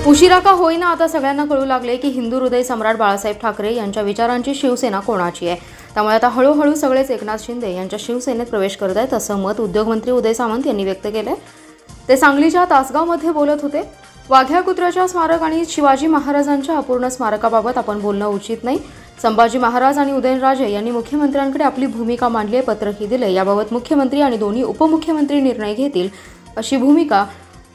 उशिरा का होईना आता सगळ्यांना कळू लागले की हिंदू हृदय सम्राट बाळासाहेब ठाकरे यांच्या विचारांची शिवसेना कोणाची आहे। त्यामुळे आता हळूहळू सगळेच एकनाथ शिंदे यांच्या शिवसेनेत प्रवेश करत आहेत असं मत उद्योगमंत्री उदय सामंत यांनी व्यक्त केलंय। ते सांगलीच्या तासगावमध्ये बोलत होते। वाघ्या कुत्र्याच्या स्मारक आणि शिवाजी महाराजांच्या अपूर्ण स्मारकाबाबत आपण बोलणं उचित नाही। संभाजी महाराज आणि उदयनराजे यांनी मुख्यमंत्र्यांकडे आपली भूमिका मांडली आहे, पत्रही दिले। याबाबत मुख्यमंत्री आणि दोन्ही उपमुख्यमंत्री निर्णय घेतील अशी भूमिका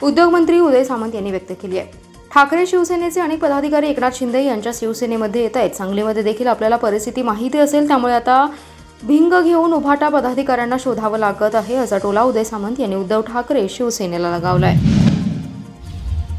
उद्योगमंत्री उदय सामंत यांनी व्यक्त केली आहे। ठाकरे शिवसेनेचे अनेक पदाधिकारी एकनाथ शिंदे यांच्या शिवसेनेमध्ये येत आहेत। सांगलीमध्ये देखील आपल्याला परिस्थिती माहिती असेल, त्यामुळे आता भिंग घेऊन उभाटा पदाधिकाऱ्यांना शोधावं लागत आहे असा टोला उदय सामंत यांनी उद्धव ठाकरे शिवसेनेला लगावलाय।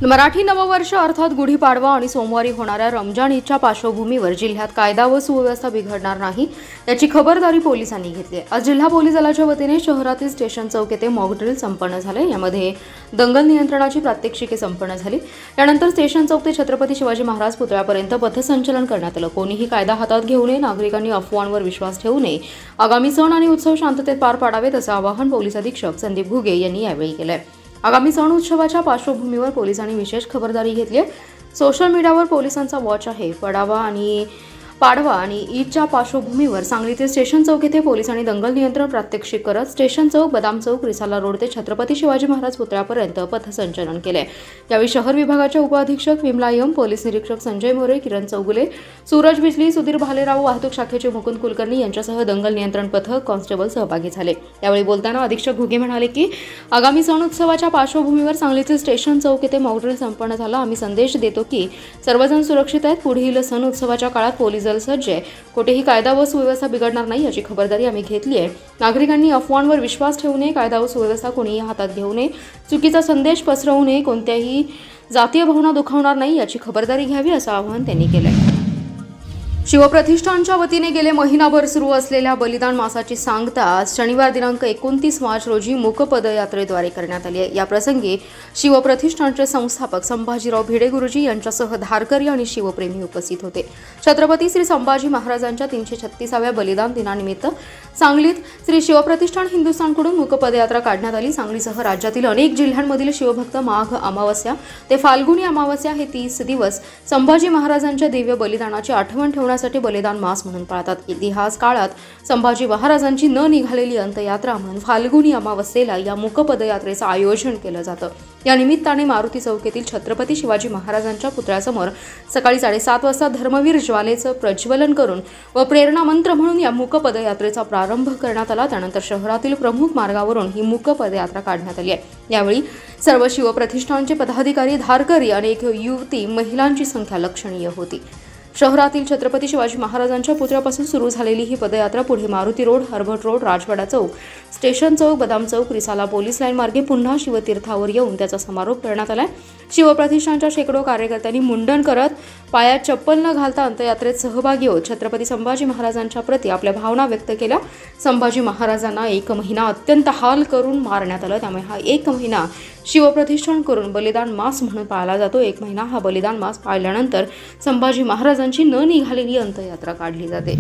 मराठी नववर्ष अर्थात गुढीपाडवा आणि सोमवारी होणाऱ्या रमजान ईदच्या पार्श्वभूमीवर जिल्ह्यात कायदा व सुव्यवस्था बिघडणार नाही याची खबरदारी पोलिसांनी घेतली आहे। आज जिल्हा पोलीस दलाच्या वतीने शहरातील स्टेशन चौक येथे मॉक ड्रिल संपन्न झाले। यामध्ये दंगल नियंत्रणाची प्रात्यक्षिके संपन्न झाली। यानंतर स्टेशन चौक ते छत्रपती शिवाजी महाराज पुतळ्यापर्यंत पथसंचलन करण्यात आलं। कोणीही कायदा हातात घेऊ नये, नागरिकांनी अफवांवर विश्वास ठेवू नये, आगामी सण आणि उत्सव शांततेत पार पाडावेत असं आवाहन पोलीस अधीक्षक संदीप घुगे यांनी यावेळी केलं। आगामी सण उत्सवाच्या पार्श्वभूमीवर पोलिसांनी विशेष खबरदारी घेतली आहे। सोशल मीडियावर पोलिसांचा वॉच आहे। पाडवा आणि ईदच्या पार्श्वभूमीवर सांगलीतील स्टेशन चौक येथे पोलिसांनी दंगल नियंत्रण प्रात्यक्षिक करत स्टेशन चौक, बदाम चौक, रिसाला रोड ते छत्रपती शिवाजी महाराज पुतळ्यापर्यंत पथसंचलन केले। यावेळी शहर विभागाच्या उपअधीक्षक विमला यम, पोलीस निरीक्षक संजय मोरे, किरण चौगुले, सूरज बिजली, सुधीर भालेराव, वाहतूक शाखेचे मुकुंद कुलकर्णी यांच्यासह दंगल नियंत्रण पथक, कॉन्स्टेबल सहभागी झाले। यावेळी बोलताना अधीक्षक घुगे म्हणाले की आगामी सण उत्सवाच्या पार्श्वभूमीवर सांगलीतील स्टेशन चौक येथे मॉक ड्रिल संपन्न झाला। आम्ही संदेश देतो की सर्वजण सुरक्षित आहेत। पुढील सण उत्सवाच्या काळात पोलीस सज्ज आहे। कोठेही कायदा व सुव्यवस्था बिघडणार नाही याची खबरदारी आम्ही घेतली आहे। नागरिकांनी अफवांवर विश्वास ठेवू नये, कायदा व सुव्यवस्था कोणीही हातात घेऊ नये, चुकीचा संदेश पसरवू नये, कोणत्याही जातीय भावना दुखावणार नाही याची खबरदारी घ्यावी असं आवाहन त्यांनी केलंय। शिवप्रतिष्ठानच्या वतीने गेले महिनाभर सुरू असलेल्या बलिदान मासाची सांगता आज शनिवार दिनांक 29 मार्च रोजी मूक पदयात्रेद्वारे करण्यात आली आहे। या प्रसंगी शिवप्रतिष्ठानचे संस्थापक संभाजीराव भिडे गुरुजी यांच्यासह धारकरी आणि शिवप्रेमी उपस्थित होते। छत्रपती श्री संभाजी महाराजांच्या 336व्या बलिदान दिनानिमित्त सांगलीत श्री शिवप्रतिष्ठान हिंदुस्थानकडून मूक पदयात्रा काढण्यात आली। सांगलीसह राज्यातील अनेक जिल्ह्यांमधील शिवभक्त माघ अमावस्या ते फाल्गुनी अमावस्या हे 30 दिवस संभाजी महाराजांच्या दिव्य बलिदानाची आठवण ठेवण्यासाठी बलिदान मास म्हणून पाळतात। इतिहास काळात संभाजी महाराजांची न निघालेली अंत्ययात्रा म्हणून फाल्गुनी अमावस्येला या मूक पदयात्रेचं आयोजन केलं जातं। या निमित्ताने मारुती चौकातील छत्रपती शिवाजी महाराजांच्या पुतळ्यासमोर सकाळी 7:30 वाजता धर्मवीर ज्वालेचं प्रज्वलन करून व प्रेरणा मंत्र म्हणून या मूक पदयात्रेचा प्रारंभ करण्यात आला। त्यानंतर शहरातील प्रमुख मार्गावरून ही मूक पदयात्रा काढण्यात आली आहे। यावेळी सर्व शिवप्रतिष्ठानचे पदाधिकारी, धारकरी, अनेक युवती, महिलांची संख्या लक्षणीय होती। शहरातील छत्रपती शिवाजी महाराजांच्या पुतळ्यापासून सुरू झालेली ही पदयात्रा पुढे मारुती रोड, हरभट रोड, राजवाडा चौक, स्टेशन चौक, बदाम चौक, रिसाला पोलीस लाईन मार्गे पुन्हा शिवतीर्थावर येऊन त्याचा समारोप करण्यात आला। शिवप्रतिष्ठानच्या शेकडो कार्यकर्त्यांनी मुंडन करत, पायात चप्पल न घालता अंत्ययात्रेत सहभागी होत छत्रपती संभाजी महाराजांच्या प्रती आपल्या भावना व्यक्त केल्या। संभाजी महाराजांना 1 महिना अत्यंत हाल करून मारण्यात आलं, त्यामुळे हा 1 महिना शिवप्रतिष्ठान करून बलिदान मास म्हणून पाळला जातो। 1 महिना हा बलिदान मास पाळल्यानंतर संभाजी महाराजांची न निघालेली अंत्ययात्रा काढली जाते।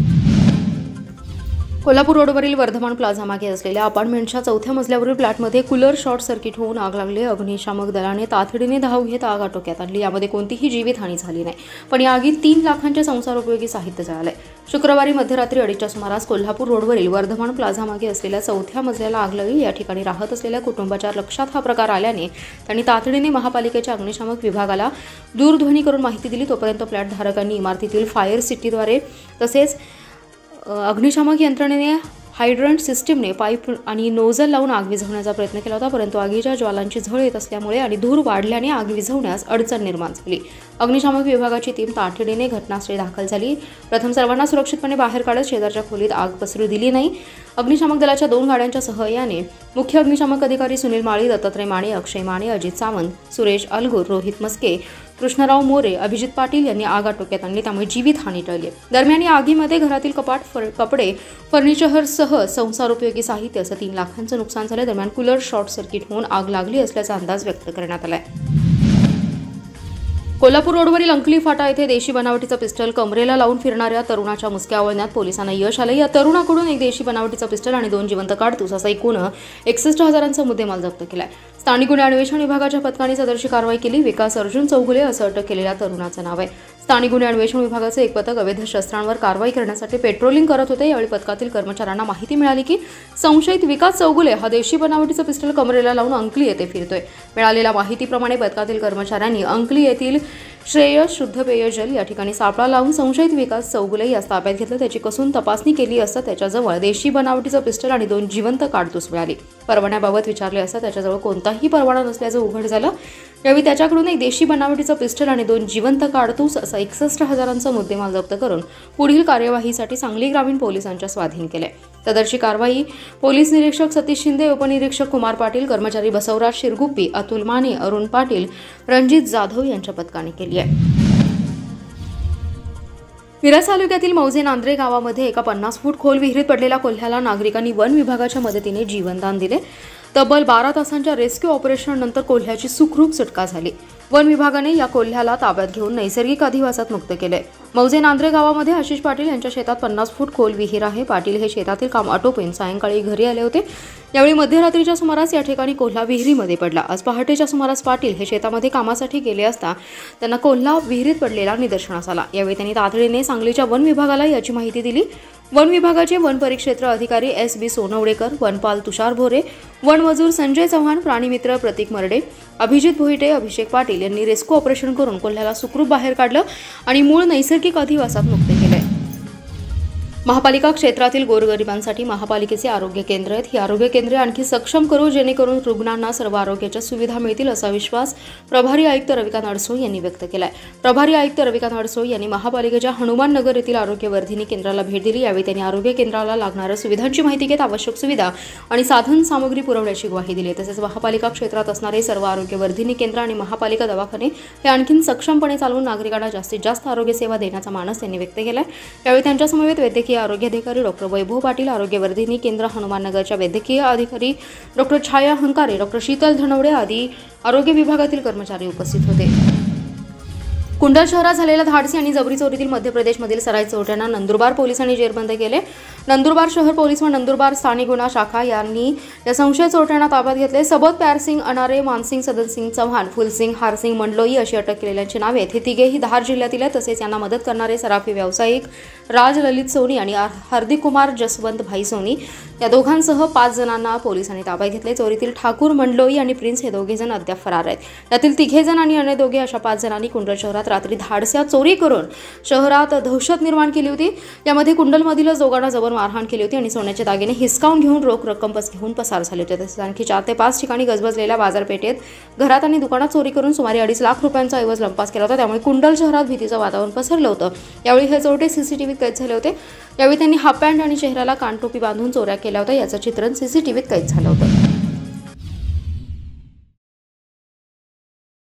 कोल्हापूर रोडवरील वर्धमान प्लाझा मागे असलेल्या अपार्टमेंटच्या 4थ्या मजल्यावरील फ्लॅटमध्ये कूलर शॉर्ट सर्किट होऊन आग लागली। अग्निशामक दलाने तातडीने धाव घेत आग आटोक्यात आणली। यामध्ये कोणतीही जीवितहानी झाली नाही, पण या आगीत 3 लाखांचे संसारोपयोगी साहित्य जळाले। शुक्रवारी मध्यरात्री 2:30च्या सुमारास कोल्हापूर रोडवरील वर्धमान प्लाझा मागे असलेल्या 4थ्या मजल्याला आग लागली। या ठिकाणी राहत असलेल्या कुटुंबाच्या लक्षात हा प्रकार आल्याने त्यांनी तातडीने महापालिकेच्या अग्निशामक विभागाला दूरध्वनी करून माहिती दिली। तोपर्यंत फ्लॅट धारकांनी इमारतीतील फायर सिटीद्वारे तसेच अग्निशामक यंत्रणेने हायड्रंट सिस्टीमने पाईप आणि नोझल लावून आग विझवण्याचा प्रयत्न केला होता, परंतु आगीच्या ज्वालांची झळ येत असल्यामुळे आणि धूर वाढल्याने आग विझवण्यास अडचण निर्माण झाली। अग्निशामक विभागाची टीम तातडीने घटनास्थळी दाखल झाली। प्रथम सर्वांना सुरक्षितपणे बाहेर काढत शेजारच्या खोलीत आग पसरू दिली नाही। अग्निशामक दलाच्या 2 गाड्यांच्या सहाय्याने मुख्य अग्निशामक अधिकारी सुनील माळी, दत्तात्रय माने, अक्षय माने, अजित सावंत, सुरेश अलगूर, रोहित मस्के, कृष्णराव मोरे, अभिजित पाटील यांनी आग आटोक्यात आणली, त्यामुळे जीवितहानी टळली। दरम्यान या आगीमध्ये घरातील कपाट, कपडे, फर्निचरसह संसारोपयोगी साहित्य असं 3 लाखांचं नुकसान झालं। दरम्यान कूलर शॉर्ट सर्किट होऊन आग लागली असल्याचा अंदाज व्यक्त करण्यात आलाय। कोल्हापूर रोडवरील अंकली फाटा येथे देशी बनावटीचं पिस्टल कमरेला लावून फिरणाऱ्या तरुणाच्या मुसक्या आवळण्यात पोलिसांना यश आले। या तरुणाकडून एक देशी बनावटीचं पिस्टल आणि 2 जिवंत काडतूस असा एकूण 61,000चा मुद्देमाल जप्त केलाय। स्थानिक गुन्हे अन्वेषण विभागाच्या पथकाने सदरची कारवाई केली। विकास अर्जुन चौगुले असं अटक केलेल्या तरुणाचं नाव आहे। स्थानिक गुन्हे अन्वेषण विभागाचे एक पथक अवैध शस्त्रांवर कारवाई करण्यासाठी पेट्रोलिंग करत होते। यावेळी पथकातील कर्मचाऱ्यांना माहिती मिळाली की संशयित विकास चौगुले हा देशी बनावटीचं पिस्टल कमरेला लावून अंकली येथे फिरतोय। मिळालेल्या माहितीप्रमाणे पथकातील कर्मचाऱ्यांनी अंकली येथील श्रेयस शुद्ध पेयजल या ठिकाणी सापळा लावून संशयित विकास चौगुले यास ताब्यात घेतलं। त्याची कसून तपासणी केली असता त्याच्याजवळ देशी बनावटीचं पिस्टल आणि 2 जिवंत काडतूस मिळाली। परवान्याबाबत विचारले असता त्याच्याजवळ कोणताही परवाना नसल्याचं उघड झालं। यावेळी त्याच्याकडून एक देशी बनावटीचं पिस्टल आणि 2 जिवंत काडतूस असा 61,000चा मुद्देमाल जप्त करून पुढील कार्यवाहीसाठी सांगली ग्रामीण पोलिसांच्या स्वाधीन केले। सदरची कारवाई पोलीस निरीक्षक सतीश शिंदे, उपनिरीक्षक कुमार पाटील, कर्मचारी बसवराज शिरगुप्पी, अतुल माने, अरुण पाटील, रणजित जाधव यांच्या पथकाने केली आहे। मिरज तालुक्यातील मौजे नांद्रे गावामध्ये एका 50 फूट खोल विहिरीत पडलेल्या कोल्ह्याला नागरिकांनी वन विभागाच्या मदतीने जीवनदान दिले। तब्बल 12 तासांच्या रेस्क्यू ऑपरेशन नंतर कोल्ह्याची सुखरूप सुटका झाली। वन विभागाने या कोल्ह्याला ताब्यात घेऊन नैसर्गिक अधिवासात मुक्त केले। मौजे नांद्रे गावामध्ये आशिष पाटील यांच्या शेतात 50 फूट खोल विहीर आहे। पाटील हे शेतातील काम आटोपून सायंकाळी घरी आले होते। यावेळी मध्यरात्रीच्या सुमारास या ठिकाणी कोल्हा विहिरीमध्ये पडला। आज पहाटेच्या सुमारास पाटील हे शेतामध्ये कामासाठी गेले असता त्यांना कोल्हा विहिरीत पडलेला निदर्शनास आला। यावेळी त्यांनी तातडीने सांगलीच्या वन विभागाला याची माहिती दिली। वन विभागाचे वन परिक्षेत्र अधिकारी SB सोनवडेकर, वनपाल तुषार भोरे, वन मजूर संजय चव्हाण, प्राणीमित्र प्रतीक मर्डे, अभिजित भोईटे, अभिषेक पाटील यांनी रेस्क्यू ऑपरेशन करून कोल्ह्याला सुखरूप बाहेर काढलं आणि मूळ नैसर्गिक अधिवासात मुक्त केले। महापालिका क्षेत्रातील गोरगरिबांसाठी महापालिकेचे आरोग्य केंद्र आहेत। ही आरोग्य केंद्रे आणखी सक्षम करू जेणेकरून रुग्णांना सर्व आरोग्याच्या सुविधा मिळतील असा विश्वास प्रभारी आयुक्त रविकांत अडसूळ यांनी व्यक्त केलाय। प्रभारी आयुक्त रविकांत अडसूळ यांनी महापालिकेच्या हनुमान नगर येथील आरोग्यवर्धिनी केंद्राला भेट दिली। यावेळी त्यांनी आरोग्य केंद्राला लागणाऱ्या सुविधांची माहिती घेत आवश्यक सुविधा आणि साधन सामग्री पुरवण्याची ग्वाही दिली। तसेच महापालिका क्षेत्रात असणारे सर्व आरोग्यवर्धिनी केंद्र आणि महापालिका दवाखाने हे आणखी सक्षमपणे चालवून नागरिकांना जास्तीत जास्त आरोग्य सेवा देण्याचा मानस त्यांनी व्यक्त केलाय। यावेळी त्यांच्या समवेत वैद्यकीय आरोग्य अधिकारी डॉक्टर वैभव पाटील, आरोग्यवर्धिनी केंद्र हनुमाननगरच्या वैद्यकीय अधिकारी डॉक्टर छाया हंकारे, डॉक्टर शीतल धनवडे आदी आरोग्य विभागातील कर्मचारी उपस्थित होते। कुंडल शहरात झालेल्या धाडसी आणि जबरी चोरीतील मध्य प्रदेशमधील सराई चोरट्यांना नंदुरबार पोलिसांनी जेरबंद केले। नंदुरबार शहर पोलीस व नंदुरबार स्थानिक गुन्हा शाखा यांनी या संशयित चोरट्यांना ताब्यात घेतले। सबोध प्यारसिंग अनारे, मानसिंग सदनसिंग चव्हाण, फुलसिंग हारसिंग मंडलोई अशी अटक केलेल्यांची नावे आहेत। हे तिघेही धार जिल्ह्यातील आहेत। तसेच यांना मदत करणारे सराफी व्यावसायिक राज ललित सोनी आणि हार्दिक कुमार जसवंत भाई सोनी या दोघांसह 5 जणांना पोलिसांनी ताब्यात घेतले। चोरीतील ठाकूर, मंडलोई आणि प्रिन्स हे दोघे जण अद्याप फरार आहेत। यातील 3 जण आणि अन्य दोघे अशा 5 जणांनी कुंडल शहरात रात्री धाडस्या चोरी करून शहरात दहशत निर्माण केली होती। यामध्ये कुंडलमधीलच दोघांना जबर मारहाण केली होती आणि सोन्याचे दागिने हिसकावून घेऊन रोख रक्कम घेऊन पसार झाले होते। तसेच आणखी 4 ते 5 ठिकाणी गजबजलेल्या बाजारपेठेत घरात आणि दुकानात चोरी करून सुमारे 2.5 लाख रुपयांचा ऐवज लंपास केला होता। त्यामुळे कुंडल शहरात भीतीचं वातावरण पसरलं होतं। यावेळी हे चोरटे CCTVत कैद झाले होते। यावेळी त्यांनी हाफ पॅन्ट आणि चेहऱ्याला कानटोपी बांधून चोऱ्या केल्या होत्या। याचं चित्रण CCTVत कैद झालं होतं।